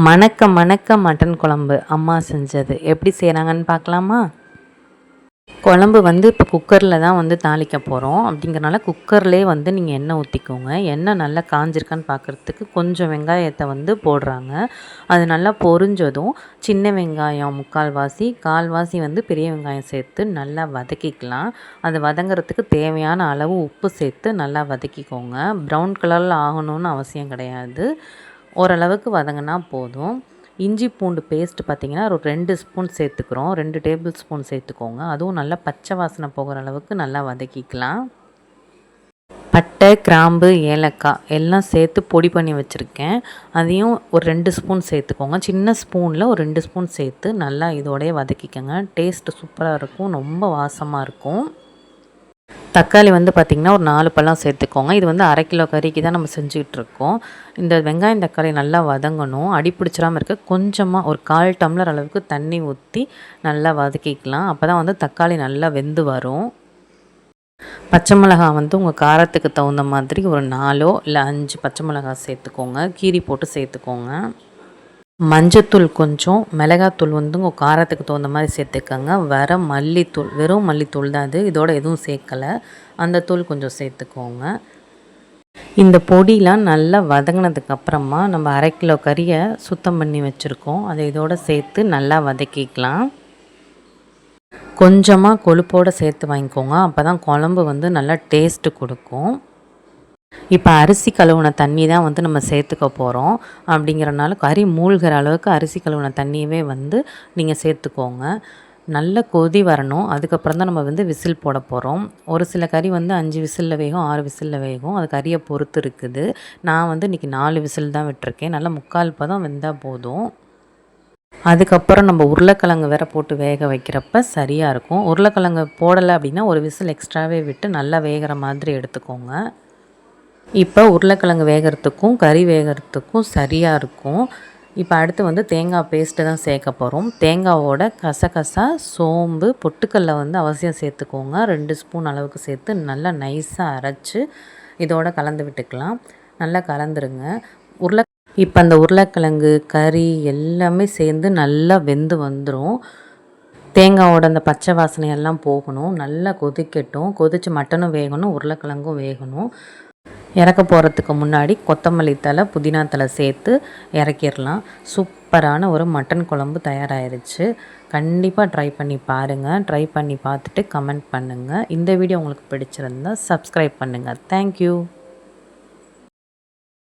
மணக்க மணக்க மட்டன் குழம்பு அம்மா செஞ்சது எப்படி செய்கிறாங்கன்னு பார்க்கலாமா? குழம்பு இப்போ குக்கரில் தான் தாளிக்க போகிறோம். அப்படிங்கிறனால குக்கர்லேயே நீங்கள் எண்ணெய் ஊற்றிக்கோங்க. எண்ணெய் நல்லா காஞ்சிருக்கான்னு பார்க்குறதுக்கு கொஞ்சம் வெங்காயத்தை போடுறாங்க. அது நல்லா பொரிஞ்சதும் சின்ன வெங்காயம் கால்வாசி பெரிய வெங்காயம் சேர்த்து நல்லா வதக்கிக்கலாம். அது வதங்கிறதுக்கு தேவையான அளவு உப்பு சேர்த்து நல்லா வதக்கிக்கோங்க. ப்ரௌன் கலரில் ஆகணும்னு அவசியம் கிடையாது. ஓரளவுக்கு வதங்கினா போதும். இஞ்சி பூண்டு பேஸ்ட்டு பார்த்திங்கன்னா ஒரு 2 ஸ்பூன் சேர்த்துக்கிறோம். 2 டேபிள் ஸ்பூன் சேர்த்துக்கோங்க. அதுவும் நல்லா பச்சை வாசனை போகிற அளவுக்கு நல்லா வதக்கிக்கலாம். பட்டை, கிராம்பு, ஏலக்காய் எல்லாம் சேர்த்து பொடி பண்ணி வச்சுருக்கேன். அதையும் ஒரு 2 ஸ்பூன் சேர்த்துக்கோங்க. சின்ன ஸ்பூனில் ஒரு 2 ஸ்பூன் சேர்த்து நல்லா இதோடய வதக்கிக்கோங்க. டேஸ்ட்டு சூப்பராக இருக்கும், ரொம்ப வாசமாக இருக்கும். தக்காளி பார்த்திங்கன்னா ஒரு 4 பழம் சேர்த்துக்கோங்க. இது 1/2 கிலோ கறிக்கு தான் நம்ம செஞ்சுக்கிட்டுருக்கோம். இந்த வெங்காயம் தக்காளி நல்லா வதங்கணும். அடி பிடிச்சிடாமல் இருக்க கொஞ்சமாக ஒரு 1/4 டம்ளர் அளவுக்கு தண்ணி ஊற்றி நல்லா வதக்கிக்கலாம். அப்போ தான் தக்காளி நல்லா வெந்து வரும். பச்சை மிளகாய் உங்கள் காரத்துக்கு தகுந்த மாதிரி ஒரு 4 இல்லை 5 பச்சை மிளகாய் சேர்த்துக்கோங்க. கீரி போட்டு சேர்த்துக்கோங்க. மஞ்சத்தூள் கொஞ்சம், மிளகாத்தூள் உங்கள் காரத்துக்கு தகுந்த மாதிரி சேர்த்துக்கோங்க. வெறும் மல்லித்தூள் தான் அது, இதோட எதுவும் சேர்க்கலை. அந்த தூள் கொஞ்சம் சேர்த்துக்கோங்க. இந்த பொடிலாம் நல்லா வதங்கினதுக்கப்புறமா நம்ம 1/2 கிலோ கறியை சுத்தம் பண்ணி வச்சுருக்கோம். அதை இதோடு சேர்த்து நல்லா வதக்கிக்கலாம். கொஞ்சமாக கொழுப்போடு சேர்த்து வாங்கிக்கோங்க. அப்போ தான் குழம்பு நல்லா டேஸ்ட்டு கொடுக்கும். இப்போ அரிசி கழுவுன தண்ணி தான் நம்ம சேர்த்துக்க போகிறோம். அப்படிங்கிறனால கறி மூழ்கிற அளவுக்கு அரிசி கழுவுன தண்ணியவே நீங்கள் சேர்த்துக்கோங்க. நல்ல கொதி வரணும். அதுக்கப்புறம் தான் நம்ம விசில் போட போகிறோம். ஒரு சில கறி 5 விசிலில் வேகும், 6 விசிலில் வேகும். அது கறியை பொறுத்து இருக்குது. நான் இன்றைக்கி 4 விசில் தான் விட்டுருக்கேன். நல்லா 3/4 பதம் வெந்தால் போதும். அதுக்கப்புறம் நம்ம உருளைக்கிழங்கு வேற போட்டு வேக வைக்கிறப்ப சரியாக இருக்கும். உருளைக்கிழங்கு போடலை அப்படின்னா ஒரு விசில் எக்ஸ்ட்ராவே விட்டு நல்லா வேகிற மாதிரி எடுத்துக்கோங்க. இப்போ உருளைக்கிழங்கு வேகிறதுக்கும் கறி வேகிறதுக்கும் சரியாக இருக்கும். இப்போ அடுத்து தேங்காய் பேஸ்ட்டு தான் சேர்க்க போகிறோம். தேங்காவோட கசகசா, சோம்பு, பொட்டுக்கல்லை அவசியம் சேர்த்துக்கோங்க. 2 ஸ்பூன் அளவுக்கு சேர்த்து நல்லா நைஸாக அரைச்சி இதோட கலந்து விட்டுக்கலாம். நல்லா கலந்துருங்க. இப்போ அந்த உருளைக்கிழங்கு கறி எல்லாமே சேர்ந்து நல்லா வெந்து வந்துடும். தேங்காவோட அந்த பச்சை வாசனையெல்லாம் போகணும். நல்லா கொதிக்கட்டும். கொதித்து மட்டனும் வேகணும், உருளைக்கிழங்கும் வேகணும். இறக்க போகிறதுக்கு முன்னாடி கொத்தமல்லி தழை, புதினா தழை சேர்த்து இறக்கிடலாம். சூப்பரான ஒரு மட்டன் குழம்பு தயாராகிருச்சு. கண்டிப்பாக ட்ரை பண்ணி பாருங்கள். ட்ரை பண்ணி பார்த்துட்டு கமெண்ட் பண்ணுங்கள். இந்த வீடியோ உங்களுக்கு பிடிச்சிருந்தால் சப்ஸ்கிரைப் பண்ணுங்கள். தேங்க்யூ.